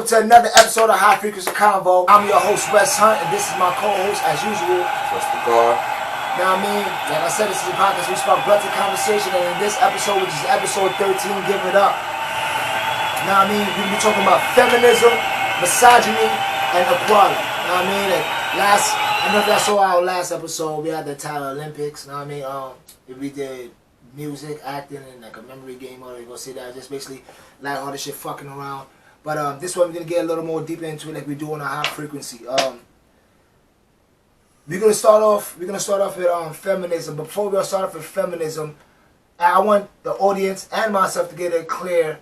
welcome to another episode of High Frequency Convo. I'm your host, Wes Hunt, and this is my co-host, as usual, What's the guard? Now, I mean, like I said, this is a podcast we spark blunt conversation, and in this episode, which is episode 13, Give It Up. Now, I mean, we're going to be talking about feminism, misogyny, and equality. Now, I mean, like, I don't know if y'all saw our last episode, we had the Tyler Olympics. Now, I mean, we did music, acting, and like a memory game, or you gonna see that, just basically lighthearted shit fucking around. But this one we're gonna get a little more deeper into it, like we do on a high frequency. We're gonna start off with feminism. But before we start off with feminism, I want the audience and myself to get a clear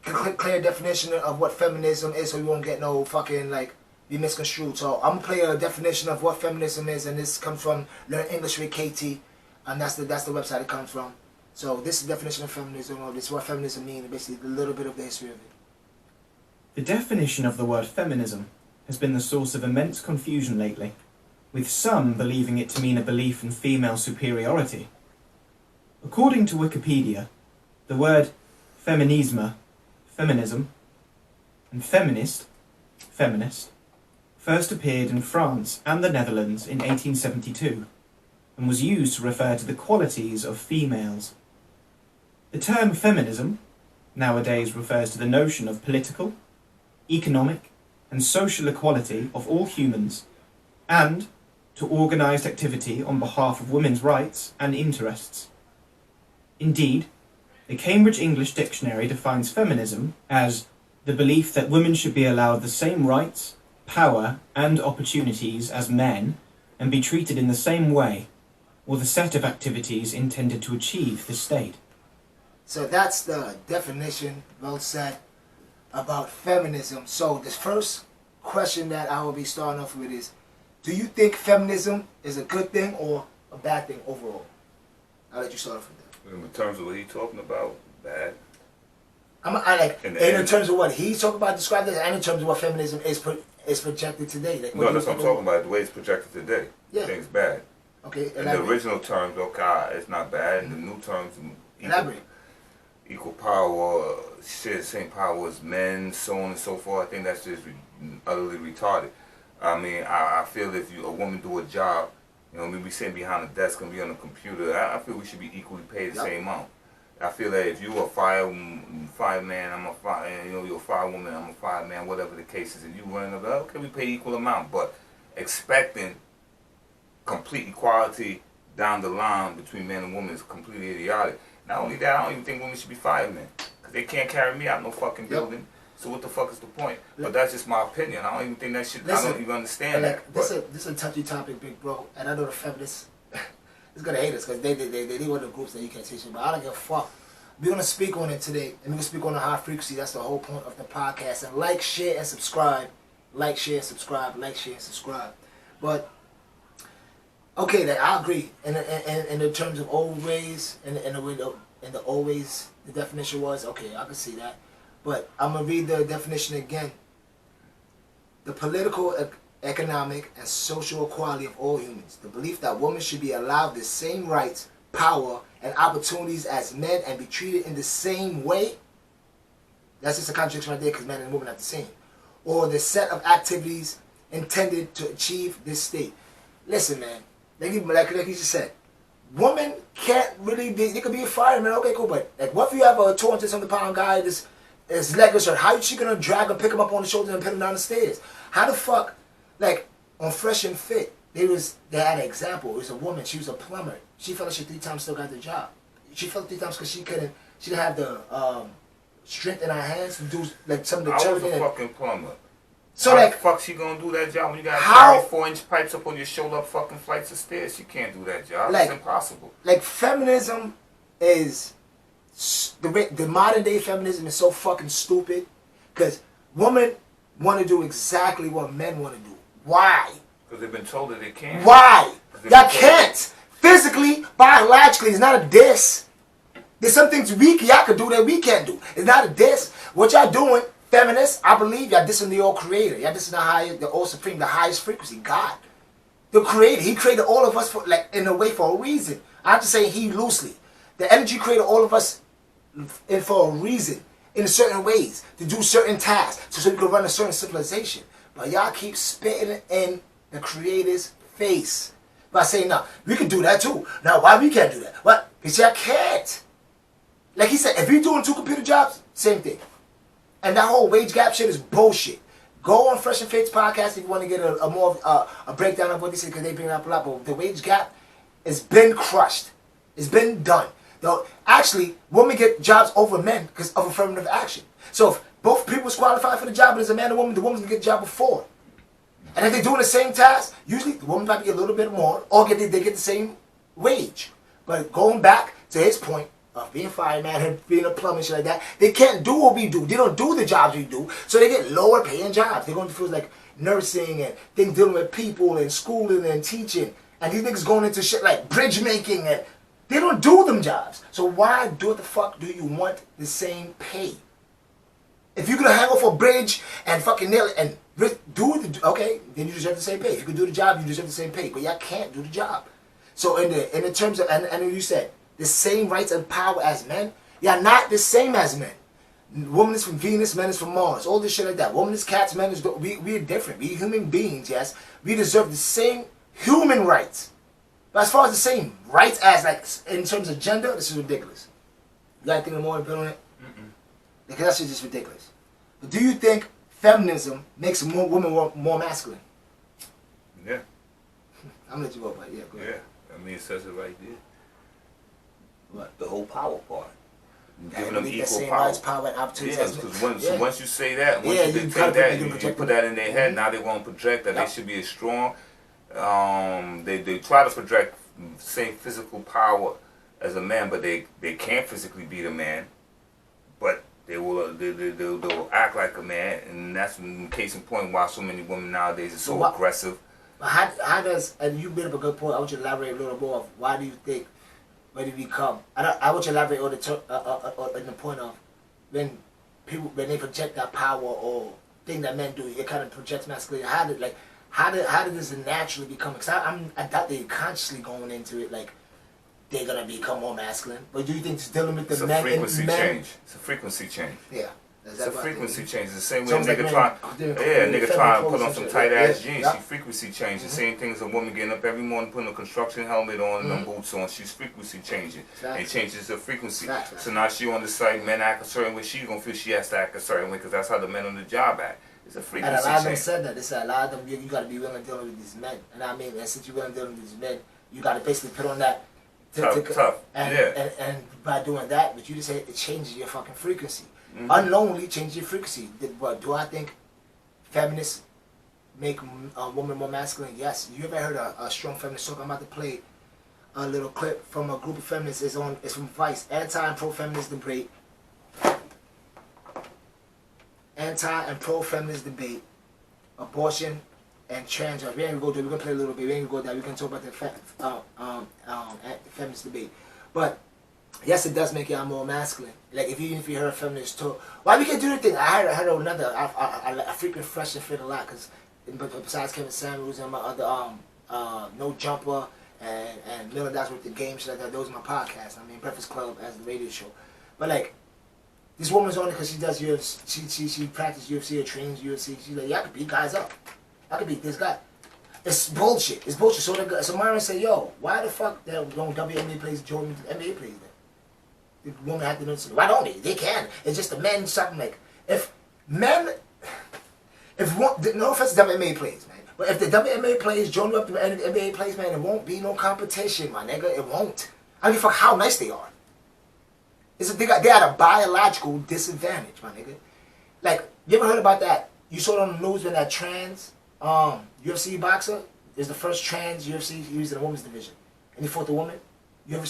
definition of what feminism is, so we won't get no fucking like be misconstrued. So I'm gonna play a definition of what feminism is, and this comes from Learn English with KT. And that's the website it comes from. So this is the definition of feminism, or this is what feminism means, and basically a little bit of the history of it. The definition of the word feminism has been the source of immense confusion lately, with some believing it to mean a belief in female superiority. According to Wikipedia, the word feminism, and feminist, first appeared in France and the Netherlands in 1872. And was used to refer to the qualities of females. The term feminism nowadays refers to the notion of political, economic, and social equality of all humans, and to organised activity on behalf of women's rights and interests. Indeed, the Cambridge English Dictionary defines feminism as the belief that women should be allowed the same rights, power, and opportunities as men, and be treated in the same way, or the set of activities intended to achieve this state. So that's the definition, well said, about feminism. So the first question that I will be starting off with is, do you think feminism is a good thing or a bad thing overall? I'll let you start off with that. In terms of what he's talking about, bad. In terms of what he's talking about, describe this, and in terms of what feminism is projected today. Like, no, that's what I'm talking about. The way it's projected today. Yeah. I think it's bad. Okay, in the original terms, okay, it's not bad. In the new terms, equal power, share the same power as men, so on and so forth. I think that's just utterly retarded. I mean, I feel if a woman do a job, you know, we sitting behind a desk and be on a computer, I feel we should be equally paid the same amount. I feel that if you're a fireman, I'm a fire, you know, you're a firewoman, I'm a fireman, whatever the case is, and you run up, okay, we pay equal amount, but expecting complete equality down the line between men and women is completely idiotic. Not only that, I don't even think women should be firemen, because they can't carry me out no fucking building. So what the fuck is the point? But that's just my opinion. I don't even think that shit. I don't even understand that. This is a touchy topic, big bro, and I know the feminists is gonna hate us because they one of the groups that you can't teach them. But I don't give a fuck. We're gonna speak on it today, and we're gonna speak on the high frequency. That's the whole point of the podcast. And like, share, and subscribe. Like, share, and subscribe. Like, share, and subscribe. But okay, that I agree. In the terms of old ways, and the way the old ways, the definition was okay. I can see that, but I'm gonna read the definition again. The political, economic, and social equality of all humans. The belief that women should be allowed the same rights, power, and opportunities as men, and be treated in the same way. That's just a contradiction right there, because men and women are the same. Or the set of activities intended to achieve this state. Listen, man. Like you just said, women can't really be, they could be a fireman, okay, cool, but like, what if you have a 200-something-pound guy that's legless, or how is she gonna drag and pick him up on the shoulders and put him down the stairs? How the fuck, like, on Fresh and Fit, they had an example. It was a woman, she was a plumber. She fell asleep 3 times, still got the job. She fell 3 times because she didn't have the strength in her hands to do, like, some of the I was a fucking plumber. So how like, the fuck she gonna do that job when you got carry 4-inch pipes up on your shoulder up fucking flights of stairs? She can't do that job. Like, it's impossible. Like, feminism is the modern day feminism is so fucking stupid because women want to do exactly what men want to do. Why? Because they've been told that they can't. Why? Y'all can't. Physically, biologically, it's not a diss. There's some things y'all can do that we can't do. It's not a diss. What y'all doing? Feminists, I believe y'all dissing the all creator. Y'all dissing the all supreme, the highest frequency, God. The creator. He created all of us for, like, in a way, for a reason. I have to say he loosely. The energy created all of us for a reason. in certain ways, to do certain tasks, so we can run a certain civilization. But y'all keep spitting in the creator's face by saying, no, we can do that too. Now, why we can't do that? What? Because y'all can't. Like he said, if you're doing 2 computer jobs, same thing. And that whole wage gap shit is bullshit. Go on Fresh and Fate's podcast if you want to get a more a breakdown of what they say, because they bring it up a lot. But the wage gap has been crushed. It's been done. Though actually, women get jobs over men because of affirmative action. So if both people is qualified for the job, but as a man and woman, the woman's gonna get the job before. And if they're doing the same task, usually the woman probably get a little bit more, or they get the same wage. But going back to his point of being fireman and being a plumber and shit like that, they can't do what we do. They don't do the jobs we do, so they get lower paying jobs. They're going to fields like nursing and things dealing with people and schooling and teaching. And these niggas going into shit like bridge making, and they don't do them jobs. So why the fuck do you want the same pay? If you're gonna hang off a bridge and fucking nail it and do it, okay, then you deserve the same pay. If you can do the job, you deserve the same pay. But y'all can't do the job. So in the terms of, and you said the same rights and power as men, y'all not the same as men. Woman is from Venus, men is from Mars. All this shit like that. Woman is cats, men is we're different. We human beings, yes. We deserve the same human rights. But as far as the same rights as like in terms of gender, this is ridiculous. You gotta think more about it. Because that's just ridiculous. But do you think feminism makes women more masculine? Yeah. I'm gonna let you go, but yeah, go ahead. Yeah, I mean it says it right there. What? The whole power part. Giving them equal power and opportunities. Yeah, because once you say that, once you take that, you put that in their head. Now they want to project that they should be as strong. They try to project same physical power as a man, but they can't physically beat a man. But they'll act like a man, and that's the case in point why so many women nowadays are so aggressive. How does, and you made up a good point, I want you to elaborate a little more of why do you think, where do we come? I want you to elaborate on the point of when they project that power or thing that men do, it kind of projects masculinity. How did this naturally become? Because I doubt they're consciously going into it like they're gonna become more masculine. But do you think it's dealing with the men? It's a frequency change. It's a frequency change. Yeah. It's a frequency change. It's the same way a nigga trying to put on some tight ass jeans. She frequency change. The same thing as a woman getting up every morning, putting a construction helmet on and them boots on. She's frequency changing. And changes the frequency. So now she on the site, men act a certain way. She gonna feel she has to act a certain way because that's how the men on the job act. It's a frequency change. And a lot of them said that. They said a lot of them, you gotta be willing to deal with these men. And I mean, and since you're willing to deal with these men, you gotta basically put on that. Tough. And by doing that, but you just said it changes your fucking frequency. Unknowingly changes your frequency. But do I think feminists make a woman more masculine? Yes. You ever heard a strong feminist talk? I'm about to play a little clip from a group of feminists. It's from Vice. Anti and pro-feminist debate. Anti and pro-feminist debate. Abortion and trans rights. We ain't gonna go there. We're gonna play a little bit. We ain't gonna go there. We can talk about the feminist debate. But yes, it does make y'all more masculine. Like even if you heard a feminist talk, why we can't do the thing? I heard another. I frequent Fresh and Fit a lot because besides Kevin Samuels and my other No Jumper and Miller Dots with the game shit like that. Those are my podcasts. I mean Breakfast Club as the radio show. But like this woman's on it because she does UFC. She practices UFC or trains UFC. She's like, yeah, I could beat guys up. I could beat this guy. It's bullshit. It's bullshit. So Myron said, yo, why the fuck don't WNBA players join NBA players then? The woman had to know something. Why don't they? They can. It's just the men something like no offense to WNBA players, man. But if the WNBA players join up to the NBA players, man, it won't be no competition, my nigga. It won't. I don't give a fuck how nice they are. They at a biological disadvantage, my nigga. Like, you ever heard about that? You saw it on the news when that trans UFC boxer is the first trans UFC used in a women's division, and he fought the woman. You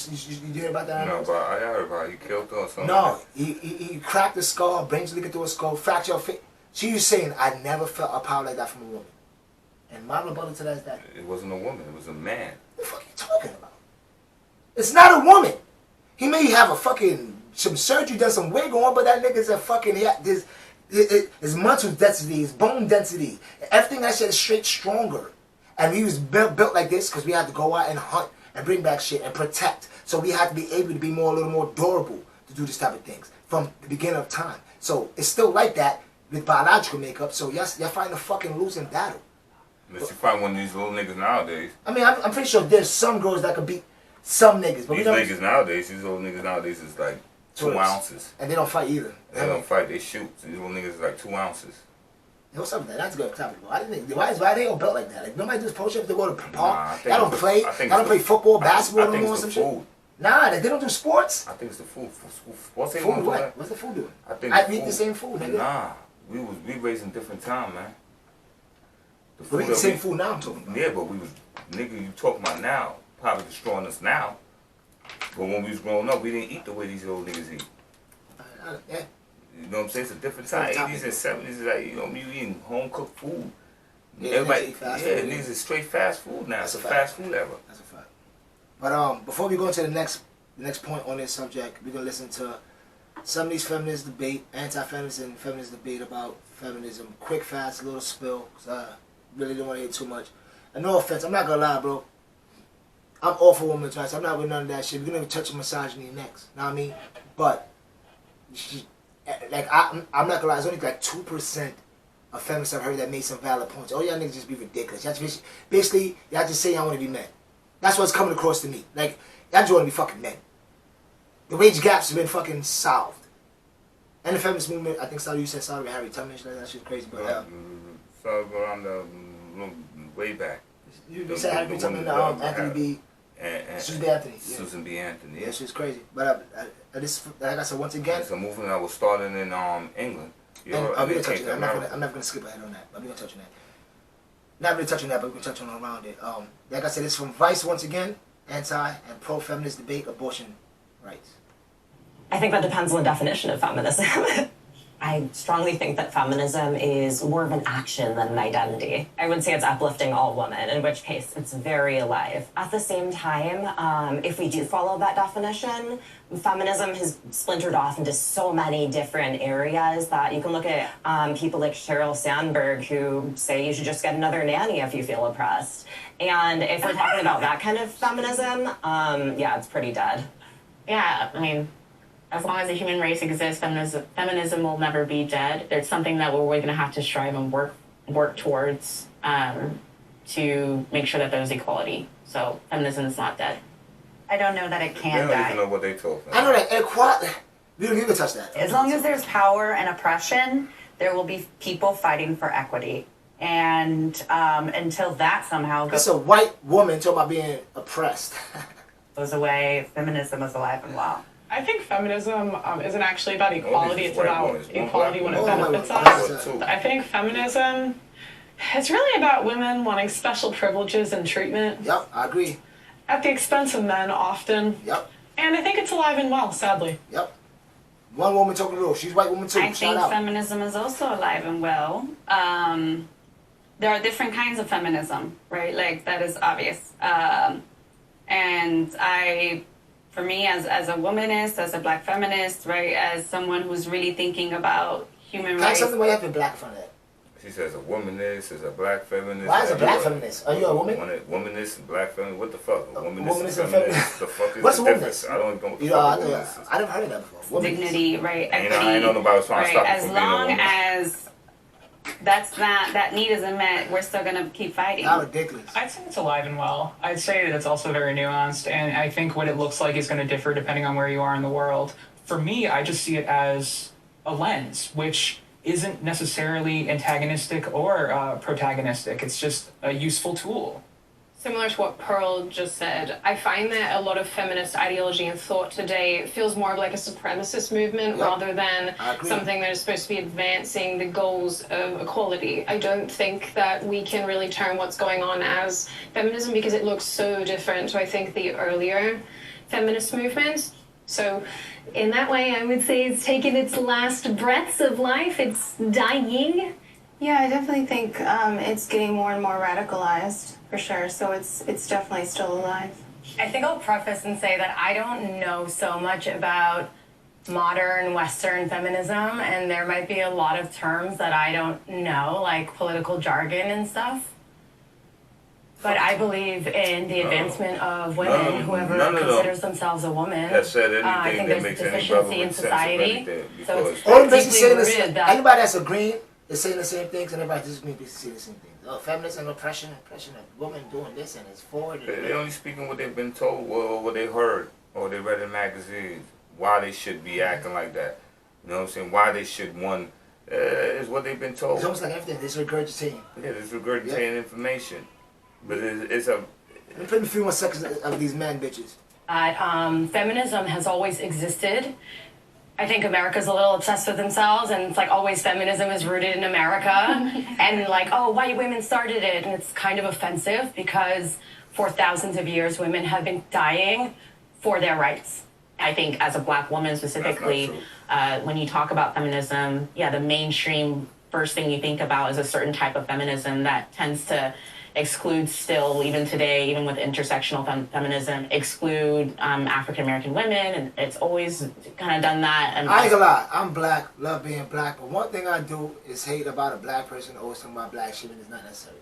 hear about that? No, but I heard about it. He killed her or something. No, he cracked the skull, brains leaking through her skull, fractured her face. She was saying, I never felt a power like that from a woman. And my rebuttal to that is that it wasn't a woman, it was a man. What the fuck are you talking about? It's not a woman. He may have some surgery, done some wig on, but that nigga's a fucking his muscle density, his bone density, everything that shit is straight stronger. And he was built like this because we had to go out and hunt and bring back shit and protect. So we had to be able to be a little more durable to do this type of things from the beginning of time. So it's still like that with biological makeup. So y'all fighting a fucking losing battle. Unless you find one of these little niggas nowadays. I mean, I'm pretty sure there's some girls that could beat some niggas. But these niggas nowadays, these old niggas nowadays is like 2 ounces. And they don't fight either. They don't fight, they shoot. These old niggas is like 2 ounces. Yo, what's up with that? That's a good topic. Why they don't belt like that? Like nobody does push-ups. They go to park. Y'all don't play. Y'all don't play football, basketball, no more, some shit. Nah, they don't do sports. I think it's the food. Sports ain't food what? What's the food doing? I think I eat the same food, nigga. Nah, we raised in different time, man. We eat the same food now. I'm talking about. Yeah, but nigga, you talking about now? Probably destroying us now. But when we was growing up, we didn't eat the way these old niggas eat. Yeah. You know what I'm saying? It's a different time. 80s and 70s, like, you know, you eating home cooked food. Yeah, everybody, food, niggas is straight fast food now. That's it's a fast food era. That's a fact. But before we go into the next point on this subject, we're gonna listen to some of these feminist debate, anti-feminist and feminist debate about feminism. Quick, fast, little spill, because I really don't want to hear too much. And no offense, I'm not gonna lie, bro. I'm all for women's rights. I'm not with none of that shit. We're gonna touch on misogyny next. Know what I mean? But I'm not gonna lie. There's only like 2% of feminists I've heard that made some valid points. Oh, y'all niggas just be ridiculous. Y'all just, basically, y'all just say y'all want to be men. That's what's coming across to me. Like, y'all just want to be fucking men. The wage gaps have been fucking solved. And the feminist movement, I think you said started with Harry Tubman. That shit's crazy. But started around the way back. You said Harry Tubman, Anthony B. And Susan B. Anthony. Yeah. Susan B. Anthony. Yeah, she's crazy. But this, like I said, once again, it's a movement that was started in England. And we're gonna touch on that. I'm not gonna skip ahead on that. But we're gonna touch on that. Not really touching that, but we're gonna touch on around it. Like I said, it's from Vice once again. Anti and pro-feminist debate abortion rights. I think that depends on the definition of feminism. I strongly think that feminism is more of an action than an identity. I would say it's uplifting all women, in which case it's very alive. At the same time, if we do follow that definition, feminism has splintered off into so many different areas that you can look at people like Sheryl Sandberg who say you should just get another nanny if you feel oppressed. And if we're talking about that kind of feminism, yeah, it's pretty dead. Yeah, I mean, as long as the human race exists, feminism will never be dead. It's something that we're going to have to strive and work towards to make sure that there's equality. So feminism is not dead. I don't know that it can die. They don't even know what they talking about. I know that equality. We don't even touch that. As long as there's power and oppression, there will be people fighting for equity. And until that somehow It's a white woman talking about being oppressed. goes away, feminism is alive and well. I think feminism isn't actually about equality, it's about equality when it benefits us. I think feminism is really about women wanting special privileges and treatment. Yep, I agree. At the expense of men, often. Yep. And I think it's alive and well, sadly. Yep. One woman talking real. She's a white woman too. I think feminism is also alive and well. There are different kinds of feminism, right? Like, that is obvious. And for me, as a womanist, as a black feminist, right, as someone who's really thinking about human rights. Something why you have to be black from that. She says a womanist, is a black feminist. Why is a black feminist? Are you a woman? Womanist and black feminist. What the fuck? A womanist and feminist. The fuck is what's the difference? I don't know what the fuck I never heard of that before. Dignity, right? Equity. I ain't know nobody was trying to stop as long as that need isn't met, we're still gonna keep fighting. How ridiculous. I'd say it's alive and well. I'd say that it's also very nuanced, and I think what it looks like is going to differ depending on where you are in the world. For me, I just see it as a lens, which isn't necessarily antagonistic or protagonistic. It's just a useful tool. Similar to what Pearl just said, I find that a lot of feminist ideology and thought today feels more of like a supremacist movement rather than something that is supposed to be advancing the goals of equality. I don't think that we can really term what's going on as feminism because it looks so different to, I think, the earlier feminist movement. So in that way, I would say it's taken its last breaths of life. It's dying. Yeah, I definitely think it's getting more and more radicalized, for sure. So it's definitely still alive. I think I'll preface and say that I don't know so much about modern Western feminism, and there might be a lot of terms that I don't know, like political jargon and stuff. But I believe in the advancement of women, whoever considers themselves a woman. That said anything I think that there's a makes any deficiency in society. So it's all basically saying rooted that anybody that's agreeing is saying the same things, and everybody disagreeing is saying the same things. Oh, feminism, oppression of women doing this, and it's forward. They're only speaking what they've been told, or what they heard, or they read in magazines. Why they should be acting like that. You know what I'm saying? Why they should is what they've been told. It's almost like everything. It's regurgitating. Yeah, it's regurgitating information. But it's a... Let me put a few more seconds of these man bitches. Feminism has always existed. I think America's a little obsessed with themselves, and it's like always feminism is rooted in America. And like, oh, white women started it. And it's kind of offensive because for thousands of years, women have been dying for their rights. I think as a black woman specifically, when you talk about feminism, the mainstream first thing you think about is a certain type of feminism that tends to exclude still, even today, even with intersectional feminism, exclude African American women, and it's always kind of done that. And I ain't gonna lie, I'm black, love being black, but one thing I do is hate about a black person or something about black shit, and it's not necessary.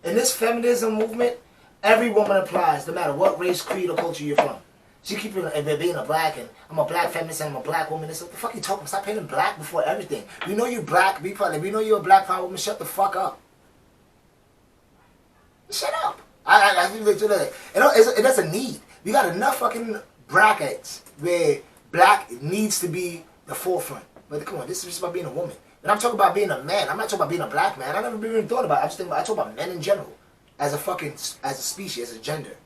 In this feminism movement, every woman applies, no matter what race, creed, or culture you're from. She keep being a black, and I'm a black feminist, and I'm a black woman. It's what the fuck you talking about? Stop painting black before everything. We know you're black, be proud. We know you're a black power woman. Shut the fuck up. Shut up. I think it doesn't need. We got enough fucking brackets where black needs to be the forefront. But come on, this is just about being a woman. And I'm talking about being a man. I'm not talking about being a black man. I never even thought about it. I talk about men in general, as a species, as a gender.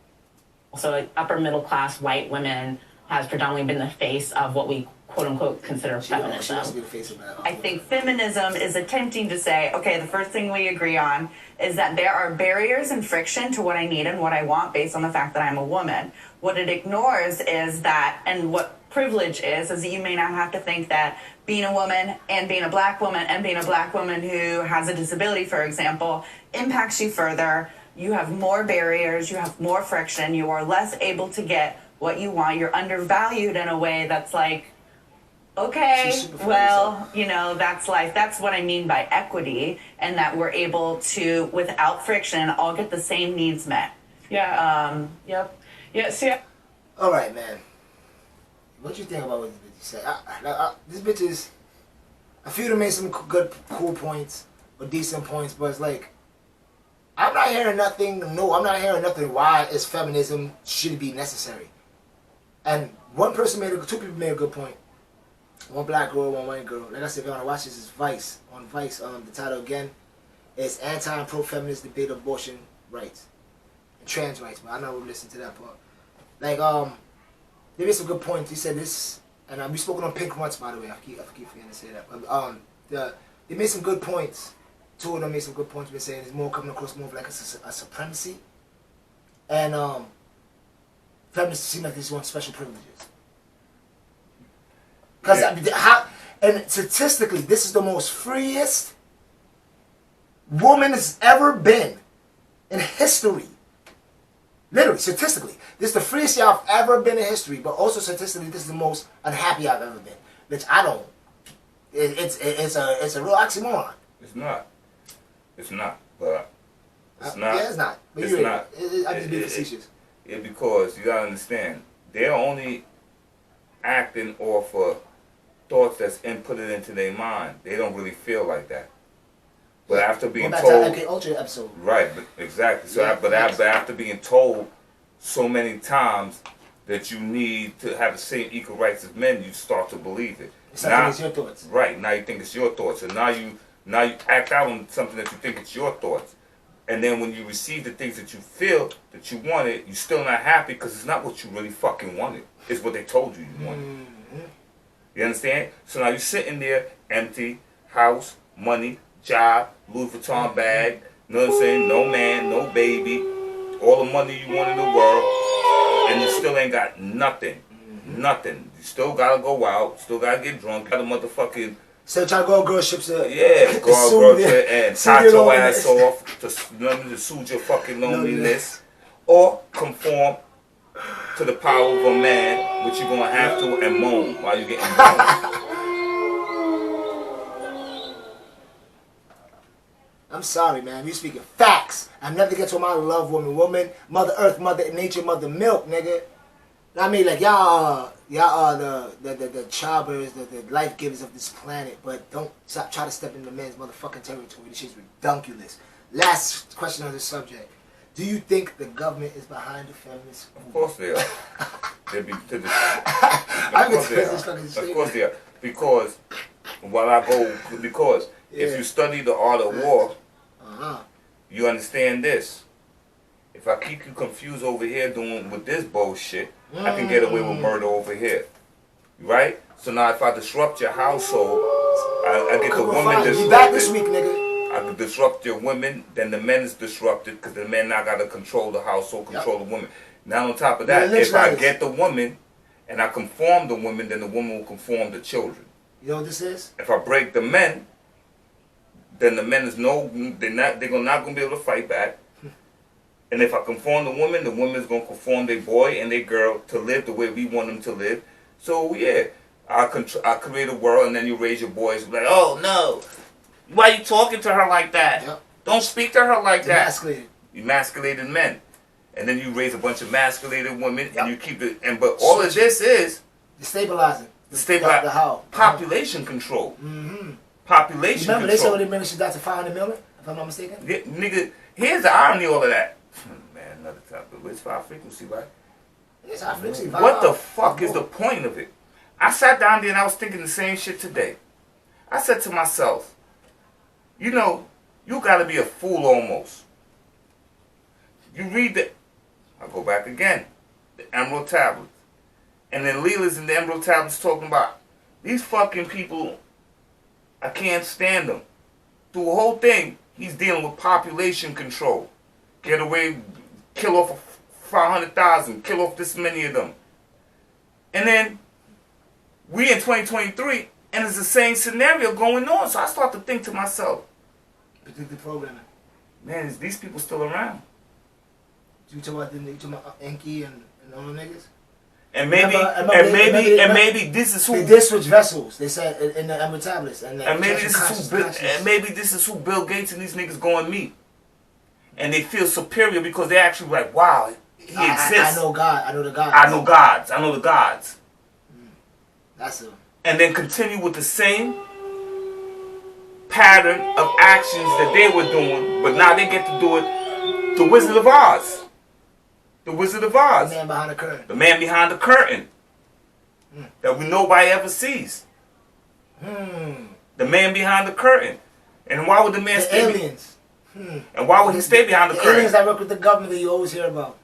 So like upper middle class white women has predominantly been the face of what we quote unquote consider feminism. She wants to be the face of that. I think feminism is attempting to say, okay, the first thing we agree on is that there are barriers and friction to what I need and what I want based on the fact that I'm a woman. What it ignores is that, and what privilege is that you may not have to think that being a woman and being a black woman and being a black woman who has a disability, for example, impacts you further. You have more barriers, you have more friction, you are less able to get what you want. You're undervalued in a way that's like, okay, well, you know, that's life. That's what I mean by equity, and that we're able to, without friction, all get the same needs met. Yeah. Yep. Yeah, see... All right, man. What you think about what this bitch said? This bitch is... I feel to make some good, cool points, or decent points, but it's like... I'm not hearing nothing why is feminism should be necessary. And two people made a good point. One black girl, one white girl. Like I said, if you want to watch this, it's Vice. On Vice, the title again is Anti and Pro-Feminist Debate of Abortion Rights and Trans Rights. But I know we'll listen to that part. Like, they made some good points. He said this, and we spoken on Pink once, by the way. I keep forgetting to say that. But they made some good points. Two of them made some good points. Been saying it's more coming across more of like a supremacy, and feminists seem like they just want special privileges. Because and statistically, this is the most freest woman has ever been in history. Literally, statistically, this is the freest y'all have ever been in history. But also statistically, this is the most unhappy I've ever been. Which I don't. It's a real oxymoron. It's not. It's not. But it's not. Yeah, it's not. But it's not. I'm just being facetious. Because you gotta understand, they're only acting off of thoughts that's inputted into their mind. They don't really feel like that. But after being told, MK Ultra episode. Right, but exactly. So, after being told so many times that you need to have the same equal rights as men, you start to believe it. It's your thoughts. Right, now you think it's your thoughts, and now you act out on something that you think it's your thoughts. And then when you receive the things that you feel that you wanted, you're still not happy because it's not what you really fucking wanted. It's what they told you you wanted. Mm-hmm. You understand? So now you're sitting there, empty, house, money, job, Louis Vuitton bag, you know what I'm saying? No man, no baby, all the money you want in the world, and you still ain't got nothing. Mm-hmm. Nothing. You still gotta go out, still gotta get drunk, gotta motherfucking... So try to go on girl ships. Go on girl trip and tie your ass off to soothe your fucking loneliness, or conform to the power of a man, which you're gonna have to, and moan while you're getting moaned. I'm sorry, man. You speaking facts. I never get to my love woman, Mother Earth, Mother Nature, Mother Milk, nigga. I mean, like, y'all are the childbearers, the life givers of this planet, but don't try to step into men's motherfucking territory. This shit's redunculous. Last question on this subject. Do you think the government is behind the feminists? Of course they are. They be to the, of course they are. Because if you study the art of war, you understand this. If I keep you confused over here doing with this bullshit, I can get away with murder over here. Right? So now if I disrupt your household, I get the woman disrupted. You back this week, nigga. I can disrupt your women, then the men is disrupted because the men now got to control the household, control the women. Now on top of that, if I get the woman and I conform the woman, then the woman will conform the children. You know what this is? If I break the men, then the men is they're not gonna be able to fight back. And if I conform the woman is gonna conform their boy and their girl to live the way we want them to live. So yeah, I create a world, and then you raise your boys like, oh no, why are you talking to her like that? Yep. Don't speak to her like that. Emasculated. Emasculated men, and then you raise a bunch of emasculated women, and you keep it. But all of this is destabilizing. The how? Population control. Population control. Remember they said when they mentioned that to 500 million, if I'm not mistaken. Yeah, nigga, here's the irony of all of that. Man, another topic. It's 5 frequency, right? It's 5 frequency. What the fuck is the point of it? I sat down there and I was thinking the same shit today. I said to myself, you know, you gotta be a fool almost. You read I'll go back again. The Emerald Tablets. And then Leela's in the Emerald Tablets talking about these fucking people, I can't stand them. Through the whole thing, he's dealing with population control. Get away, kill off 500,000, kill off this many of them. And then we in 2023, and it's the same scenario going on. So I start to think to myself, predictive programming. Man, is these people still around? You talking about Enki and all them niggas? And maybe this is who they did switch vessels. They said in the Emerald Tablets, and maybe this is who Bill Gates and these niggas go and meet, and they feel superior because they actually like, wow, he exists. I know God. I know the gods. I know gods. I know the gods. That's it. And then continue with the same pattern of actions that they were doing, but now they get to do it. The Wizard of Oz. The Wizard of Oz. The man behind the curtain. The man behind the curtain. That nobody ever sees. The man behind the curtain. And why would the man stay? Aliens. And why would he stay behind the curtain? Aliens that work with the government that you always hear about.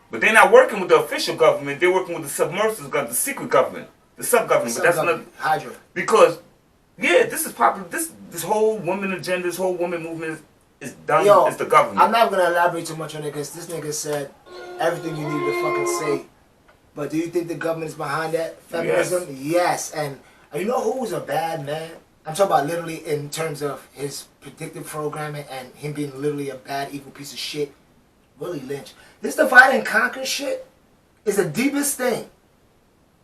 But they're not working with the official government. They're working with the submersive government, the secret government, the sub-government. But that's another Hydra. Because this is popular. This whole woman agenda, this whole woman movement is done. It's the government. I'm not gonna elaborate too much on it because this nigga said everything you needed to fucking say. But do you think the government is behind that feminism? Yes. And you know who's a bad man? I'm talking about literally in terms of his predictive programming and him being literally a bad, evil piece of shit. Willie Lynch. This divide and conquer shit is the deepest thing.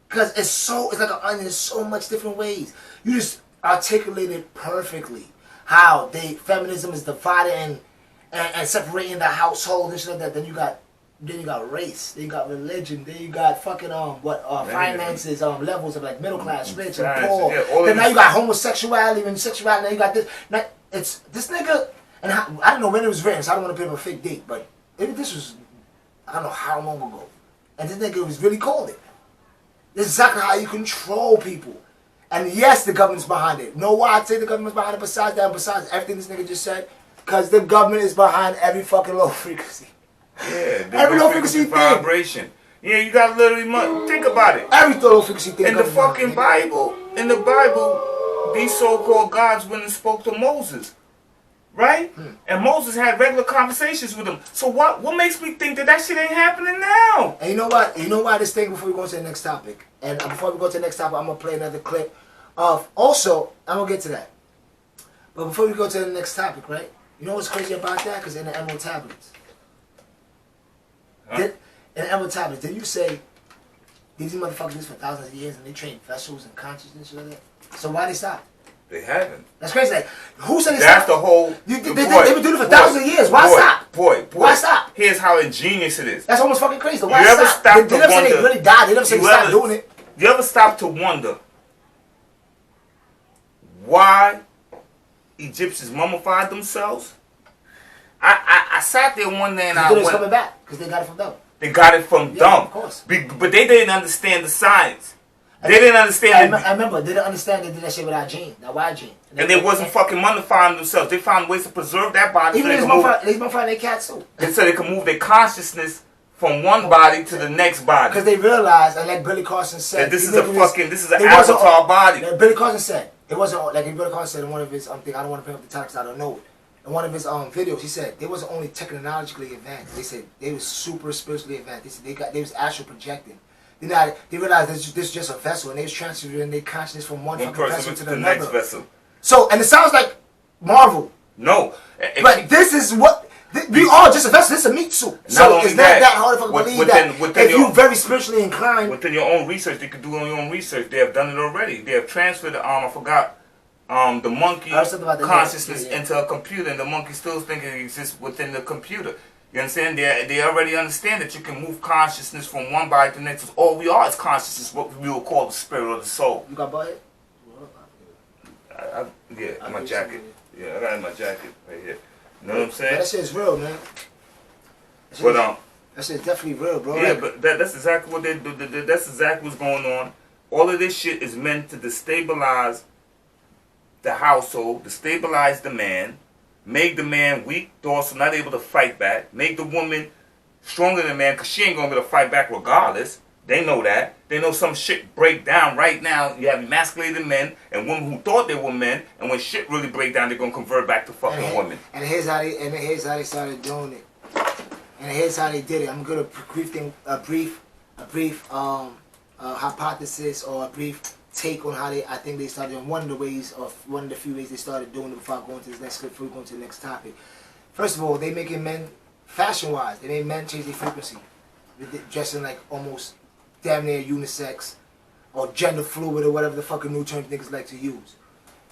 Because it's like an onion. There's so much different ways. You just articulated perfectly how feminism is dividing and separating the household and shit like that. Then you got race, then you got religion, then you got fucking finances, levels of like middle class, rich and poor. Then now you got homosexuality and sexuality. Now you got this. Now it's this nigga, and I don't know when it was written, so I don't want to put up a fake date, but maybe this was I don't know how long ago, and this nigga was really called it. This is exactly how you control people. And yes, the government's behind it. Know why I say the government's behind it besides that, besides everything this nigga just said? Because the government is behind every fucking low frequency. Yeah, every low frequency vibration. Yeah, you got literally think about it. Every low frequency thing. In the fucking Bible, these so-called gods went and spoke to Moses. Right? And Moses had regular conversations with him. So what makes me think that shit ain't happening now? And you know what? You know why this thing, before we go to the next topic, and before we go to the next topic, I'm going to play another clip of, also, I'm going to get to that. But before we go to the next topic, right? You know what's crazy about that? Because in the Emerald Tablets. In the Emerald Tablets, did you say, these motherfuckers do this for thousands of years and they train vessels and consciousness and shit like that? So why they stop? They haven't. That's crazy. Like, who said that's the whole... They've been doing it for thousands of years. Why stop? Why stop? Here's how ingenious it is. That's almost fucking crazy. Why you ever stop they never say they really died. They never say they stopped doing it. You ever stop to wonder why Egyptians mummified themselves? I sat there one day and I went... coming back because they got it from them. They got it from them. Of course. But they didn't understand the science. They didn't understand. I remember they didn't understand they did that shit with our gene, that Y gene. And they wasn't fucking mummifying themselves. They found ways to preserve that body. Even they mummifying their cats too. And so they can move their consciousness from one body to the next body. Because they realized, and like Billy Carson said, this is an avatar body. Like Billy Carson said, it wasn't like Billy Carson said in one of his I don't want to bring up the topics, I don't know it. In one of his videos, he said they wasn't only technologically advanced. They said they was super spiritually advanced. They said they was astral projecting. They realized this is just a vessel, and they was transferring their consciousness from one fucking vessel to the next vessel. So, and it sounds like Marvel. No, but this is what we are just a vessel. This is a meat suit. So it's not that hard to fucking believe that if you're very spiritually inclined. Within your own research, they could do on your own research. They have done it already. They have transferred I forgot. The monkey consciousness into a computer, and the monkey still thinking it exists within the computer. You understand? They already understand that you can move consciousness from one body to the next. All we are is consciousness, what we will call the spirit or the soul. You got butt? Yeah, my jacket. Yeah, I got it in my jacket right here. You know what I'm saying? That shit's real, man. That shit's definitely real, bro. Yeah, but that's exactly what they do. That's exactly what's going on. All of this shit is meant to destabilize the household, destabilize the man, make the man weak, docile, not able to fight back, make the woman stronger than the man, because she ain't going to be able to fight back regardless. They know that. They know some shit break down right now. You have emasculated men and women who thought they were men, and when shit really break down, they're going to convert back to fucking women. And here's how they started doing it. And here's how they did it. I'm going to a brief hypothesis or a brief take on how I think they started in one of the few ways they started doing it before I go into this next clip, before we go into the next topic. First of all, they making men fashion-wise. They made men change their frequency. Dressing like almost damn near unisex or gender fluid or whatever the fucking new term niggas like to use.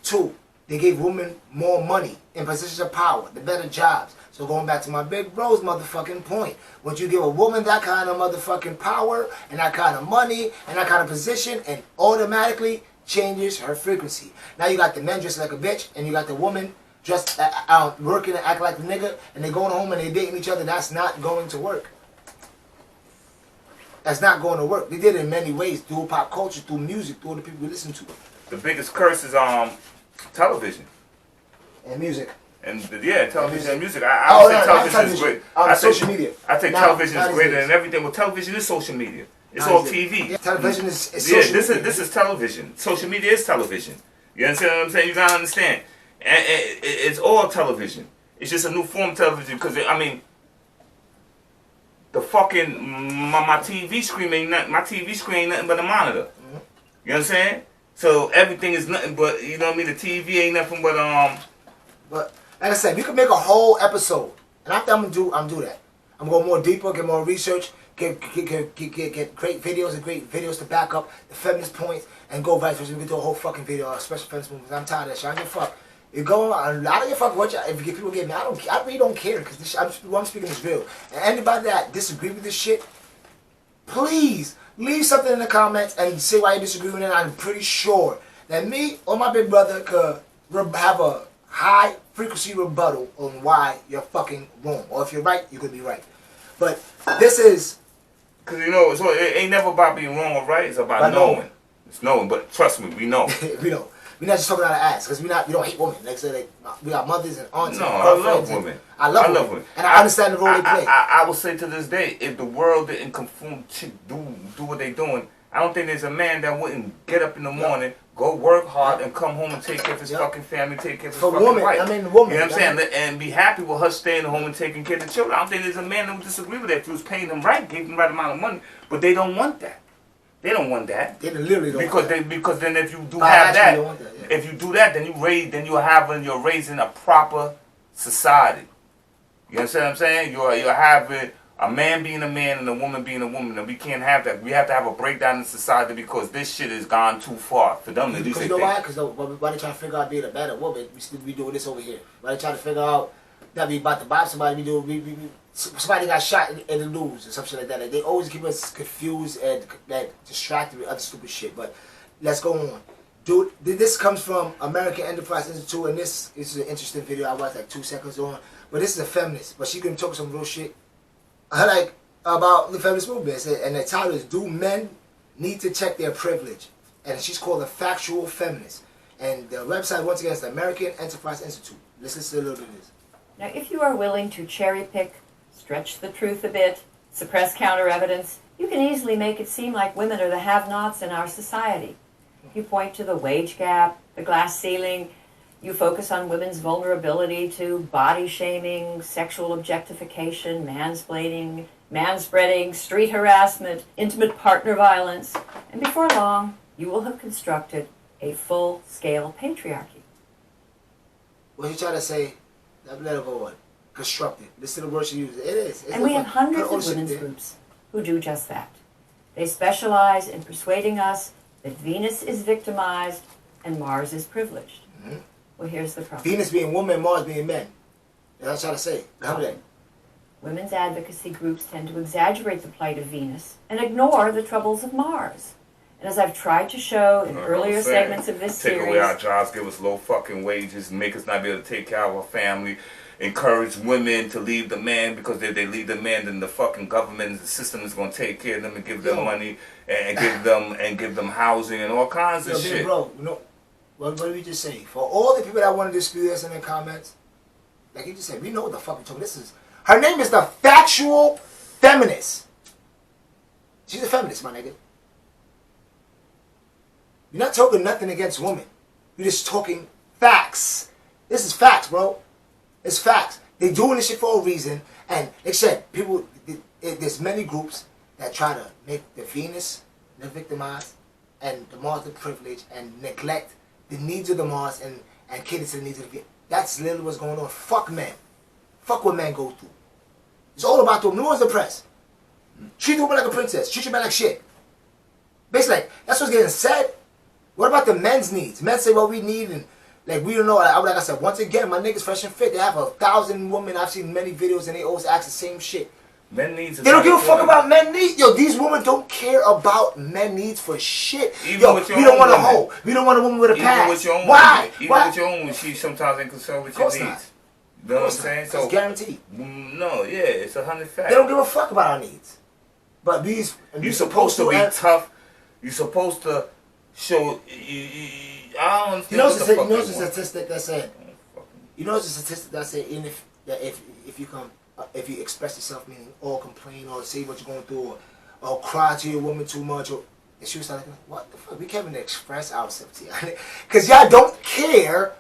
2, they gave women more money in positions of power, the better jobs. So going back to my big bro's motherfucking point, once you give a woman that kind of motherfucking power and that kind of money and that kind of position, and automatically changes her frequency. Now you got the men dressed like a bitch, and you got the woman dressed working and acting like a nigga, and they going home and they dating each other. That's not going to work. That's not going to work. They did it in many ways, through pop culture, through music, through all the people we listen to. The biggest curse is television. And music. And television and music. I would say television is great. Social media. I think television is greater than everything. Well, television is social media. It's all TV. Yeah, television is social media. This is television. Social media is television. You understand what I'm saying? You gotta understand. And it's all television. It's just a new form of television. Because the fucking my TV screen ain't nothing but a monitor. Mm-hmm. You know what I'm saying? So everything is nothing but, you know what I mean? The TV ain't nothing but But like I said, we could make a whole episode, and after I'm do that. I'm gonna go more deeper, get more research, get great videos to back up the feminist points, and go vice versa. We can do a whole fucking video, a special feminist movement. I'm tired of that shit. I don't give a fuck. You go on. I don't give a fuck what if people get me. I really don't care because what I'm speaking is real. And anybody that disagree with this shit, please leave something in the comments and say why you disagree with it. I'm pretty sure that me or my big brother could have a high frequency rebuttal on why you're fucking wrong. Or if you're right, you could be right. But this is... Because, so it ain't never about being wrong or right. It's about knowing. It's knowing. But trust me, we know. We know. We're not just talking out of ass. Because we don't hate women. Like I said, we got mothers and aunts and girlfriends. I love women. I love women. And I understand the role they play. I will say to this day, if the world didn't conform to do what they're doing, I don't think there's a man that wouldn't get up in the morning, go work hard, and come home and take care of his fucking family, take care of his fucking wife. I mean, the woman. You know what I'm saying? And be happy with her staying home and taking care of the children. I don't think there's a man that would disagree with that if he was paying them right, gave them the right amount of money. But they don't want that. They don't want that. They literally don't want that. Because then if you do have that, if you do that, then you're raising a proper society. You understand what I'm saying? You're having A man being a man and a woman being a woman, and we can't have that. We have to have a breakdown in society because this shit has gone too far for them to do. Because you know why? Because why they trying to figure out being a better woman, we still be doing this over here. Why they trying to figure out that we about to bomb somebody, somebody got shot in the news or something like that. Like, they always keep us confused and distracted with other stupid shit. But let's go on. Dude, this comes from American Enterprise Institute, and this is an interesting video I watched like 2 seconds on. But this is a feminist, but she can talk some real shit. Like about the feminist movement, and the title is "Do Men Need to Check Their Privilege?" And she's called a factual feminist. And the website once again is the American Enterprise Institute. Let's listen to a little bit of this. Now, if you are willing to cherry pick, stretch the truth a bit, suppress counter evidence, you can easily make it seem like women are the have-nots in our society. You point to the wage gap, the glass ceiling. You focus on women's vulnerability to body shaming, sexual objectification, manspreading, street harassment, intimate partner violence, and before long, you will have constructed a full-scale patriarchy. What you trying to say? Let her go on. Constructed. Listen to the word she uses. It is. And we have hundreds of women's groups who do just that. They specialize in persuading us that Venus is victimized and Mars is privileged. Mm-hmm. Well, here's the problem. Venus being woman, Mars being men. That's what I'm trying to say. Okay. Women's advocacy groups tend to exaggerate the plight of Venus and ignore the troubles of Mars. And as I've tried to show in earlier segments of this series... Take away our jobs, give us low fucking wages, make us not be able to take care of our family, encourage women to leave the man because if they leave the man, then the fucking government and the system is going to take care of them and give them money and give them housing and all kinds of shit. Bro, you know, what did we just say? For all the people that want to dispute us in the comments, like you just said, we know what the fuck we're talking. This is her name is the factual feminist. She's a feminist, my nigga. You're not talking nothing against women. You're just talking facts. This is facts, bro. It's facts. They're doing this shit for a reason. And like I said, there's many groups that try to make the Venus the victimized and the Mars the privileged and neglect the needs of the Mars and cater to the needs of the Venus. That's literally what's going on. Fuck men. Fuck what men go through. It's all about them. No one's oppressed. Treat the woman like a princess. Treat your man like shit. Basically, like, that's what's getting said. What about the men's needs? Men say what we need and like we don't know. Like I said, once again, my niggas fresh and fit. They have 1,000 women. I've seen many videos and they always ask the same shit. Men needs. They don't give a fuck about men needs. Yo, these women don't care about men needs for shit. Yo, we don't want a hoe. We don't want a woman with a past. With your own Why? Woman. Why? With your own woman, she sometimes ain't concerned with your needs. Not. You know what I'm saying? So it's guaranteed. No, yeah, it's 100 facts. They don't give a fuck about our needs. But you're supposed to be tough. You're supposed to show. I don't understand. You know the statistic that said. You know the statistic that said if you express yourself, meaning or complain or say what you're going through or cry to your woman too much or and she was like, what the fuck? We can't even express ourselves here because y'all don't care.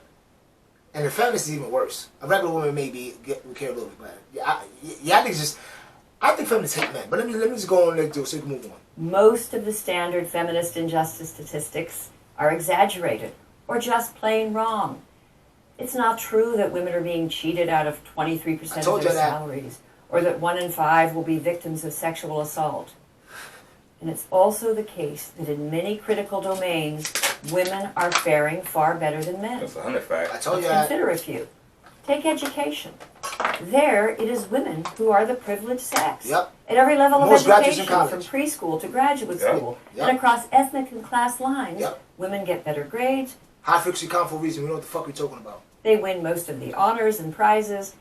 And the feminist is even worse. A regular woman maybe we care a little bit, but I think feminists hate men. But let me just go on and do it so we can move on. Most of the standard feminist injustice statistics are exaggerated or just plain wrong. It's not true that women are being cheated out of 23% of their salaries, or that 1 in 5 will be victims of sexual assault. And it's also the case that in many critical domains, women are faring far better than men. That's 100 fact. I told you. Consider a few. Take education. There, it is women who are the privileged sex. Yep. At every level Most of education, from preschool to graduate school, and across ethnic and class lines, women get better grades. High frequency count for a reason. We know what the fuck we're talking about. They win most of the honors and prizes,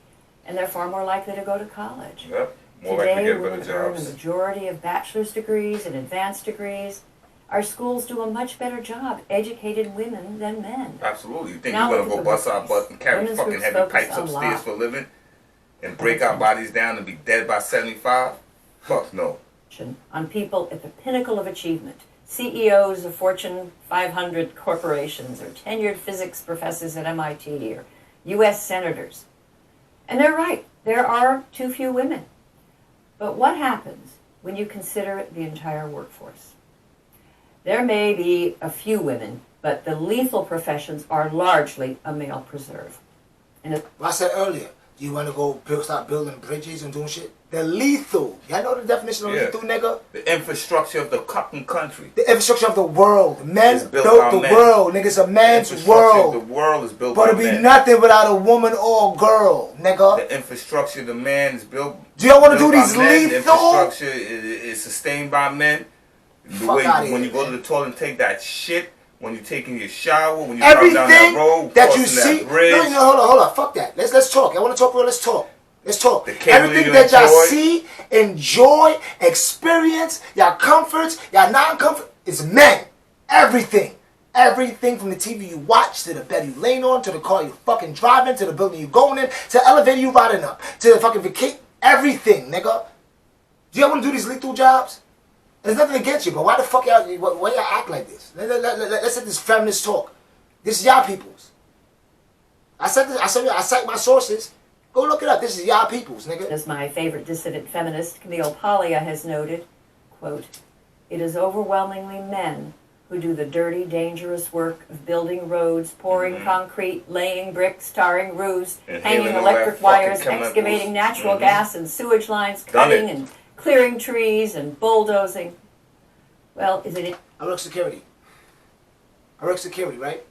and they're far more likely to go to college. Yep. More Today, likely to get women better earn jobs. a majority of bachelor's degrees and advanced degrees. Our schools do a much better job educating women than men. Absolutely. You think Now you're going to go bust our butts and carry Women's fucking groups heavy focus pipes a upstairs lot. for a living and break our bodies down and be dead by 75? Fuck no. On people at the pinnacle of achievement. CEOs of Fortune 500 corporations or tenured physics professors at MIT or U.S. senators. And they're right. There are too few women. But what happens when you consider the entire workforce? There may be a few women, but the lethal professions are largely a male preserve. And I said earlier, Do you want to go start building bridges and doing shit? They're lethal. Y'all know the definition of lethal, nigga? The infrastructure of the fucking country. The infrastructure of the world. Men built the world, nigga. It's a man's world. The world is built but by it'd be men. nothing without a woman or a girl, nigga. The infrastructure of the man is built. Do y'all want to do these men. lethal? The infrastructure is sustained by men. The way when you go to the toilet and take that shit, when you're taking your shower, when you drive down that road, that you see. That bridge. No, hold on. Fuck that. Let's talk. I want to talk. Let's talk. Let's talk. Everything that y'all see, enjoy, experience, y'all comforts, y'all non-comfort, is men. Everything. Everything from the TV you watch, to the bed you laying on, to the car you fucking driving, to the building you going in, to the elevator you riding up, to the fucking vacation. Everything, nigga. Do y'all want to do these lethal jobs? There's nothing against you, but why the fuck why y'all act like this? Let's have this feminist talk. This is y'all people's. I said this. I cite my sources. Go look it up. This is y'all people's, nigga. As my favorite dissident feminist, Camille Paglia, has noted, quote, "It is overwhelmingly men who do the dirty, dangerous work of building roads, pouring concrete, laying bricks, tarring roofs, hanging electric wires, excavating natural gas and sewage lines, cutting and clearing trees and bulldozing." Well, is it... I work security, right?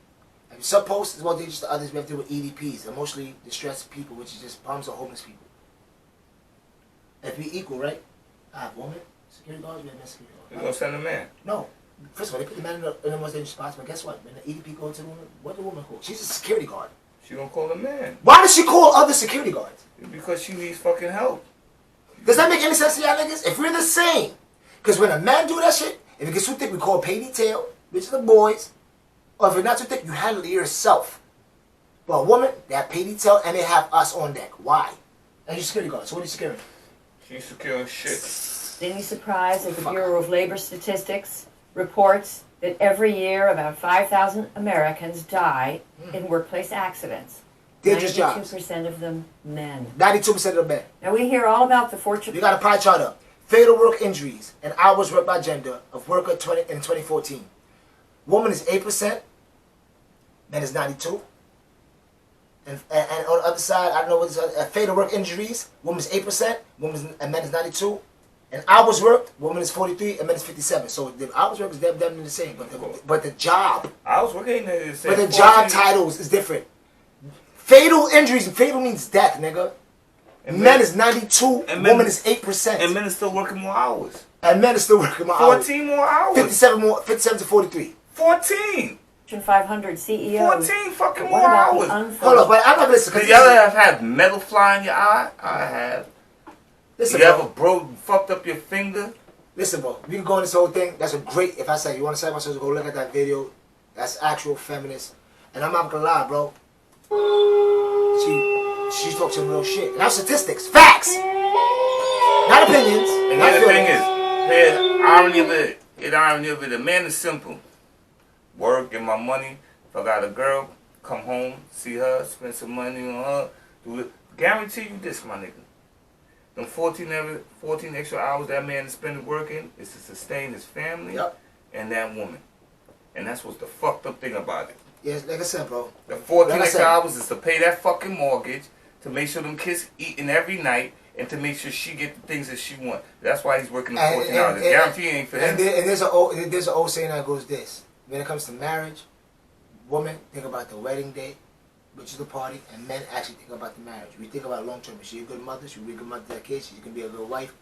Some posts is more dangerous to others. We have to do with EDPs, emotionally distressed people, which is just problems of homeless people. If we equal, right? I have women, security guards, we have men security guards. You're going to send a man? No. First of all, they put the man in the most dangerous spots, but guess what? When the EDP goes to the woman, what the woman call? She's a security guard. She don't call a man. Why does she call other security guards? Because she needs fucking help. Does that make any sense to y'all niggas? If we're the same, because when a man do that shit, if it gets too thick, we call pay detail, which is the boys. Or if it's not too thick, you handle it yourself. But a woman, they have pay detail and they have us on deck. Why? And you're security guard. So what are you securing? She's securing shit. Any surprise that the Bureau of Labor Statistics reports that every year about 5,000 Americans die in workplace accidents. Dangerous jobs. 92% of them men. 92% of the men. Now we hear all about the fortune. You got a pie chart up. Fatal work injuries and hours worked by gender of worker in 2014. Woman is 8%. Men is 92. And on the other side, I don't know what's fatal work injuries. Woman is 8%. And men is 92. And hours worked, woman is 43, and men is 57. So the hours worked is definitely the same. But the job. Hours work ain't the same. But the job titles is different. Fatal injuries, fatal means death, nigga. And men is 92, and woman is 8%. And men is still working more hours. And men is still working more hours. 14 more hours. 57 to 43. 14. 500 CEOs. 14 fucking more hours. Hold on, but I'm not listening. Did you ever have metal fly in your eye? I have. Listen, you ever fucked up your finger? Listen, bro. We can go on this whole thing. That's a great. If I say you want to say myself, go look at that video. That's actual feminist. And I'm not gonna lie, bro. She talks some real shit. And that's statistics, facts, not opinions. And the thing is, irony of it. The man is simple. Work, get my money. If I got a girl, come home, see her, spend some money on her. Guarantee you this, my nigga. Them 14 extra hours that man is spending working is to sustain his family and that woman. And that's what's the fucked up thing about it. Yes, like I said, bro. The 14 extra hours is to pay that fucking mortgage, to make sure them kids eating every night, and to make sure she get the things that she want. That's why he's working the 14 hours. The guarantee ain't for him. And there's an old saying that goes this. When it comes to marriage, women think about the wedding day, which is the party, and men actually think about the marriage. We think about long term. Is she a good mother? She be a good mother to her kids? She can be a good wife.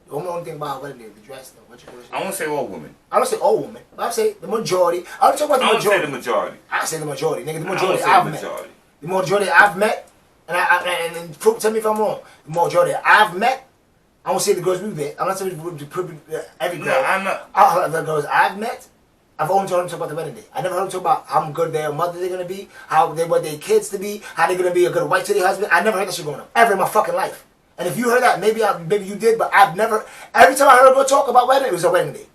The only thing about her wedding day, the dress, though. I won't say all women. I don't say all women. But I say the majority. I don't talk about the majority. I don't say the majority. I say the majority, nigga. The majority I've met. The majority I've met, and tell me if I'm wrong. The majority I've met, I won't say the girls we met. I'm not saying every girl. No, I'm not. The girls I've met, I've only heard them talk about the wedding day. I never heard them talk about how good their mother they're gonna be, how they want their kids to be, how they're gonna be a good wife to their husband. I never heard that shit growing up ever in my fucking life. And if you heard that, maybe you did, but I've never. Every time I heard a girl talk about wedding, it was a wedding day.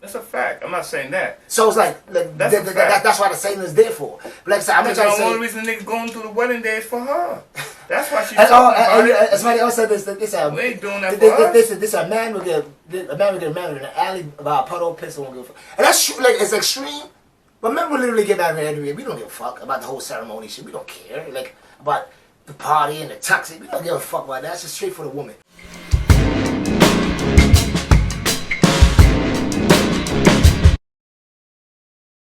That's a fact. I'm not saying that. So it's like that's why the saying is there for. But like I said, I'm not trying to say. The only reason niggas going through the wedding day is for her. That's why she's talking about it. As somebody else said this we ain't doing that for us. This a man will get married in an alley by a puddle pistol won't give a fuck. And that's like it's extreme. But men will literally get married anyway. We don't give a fuck about the whole ceremony shit. We don't care. Like about the party and the toxic. We don't give a fuck about that. That's just straight for the woman.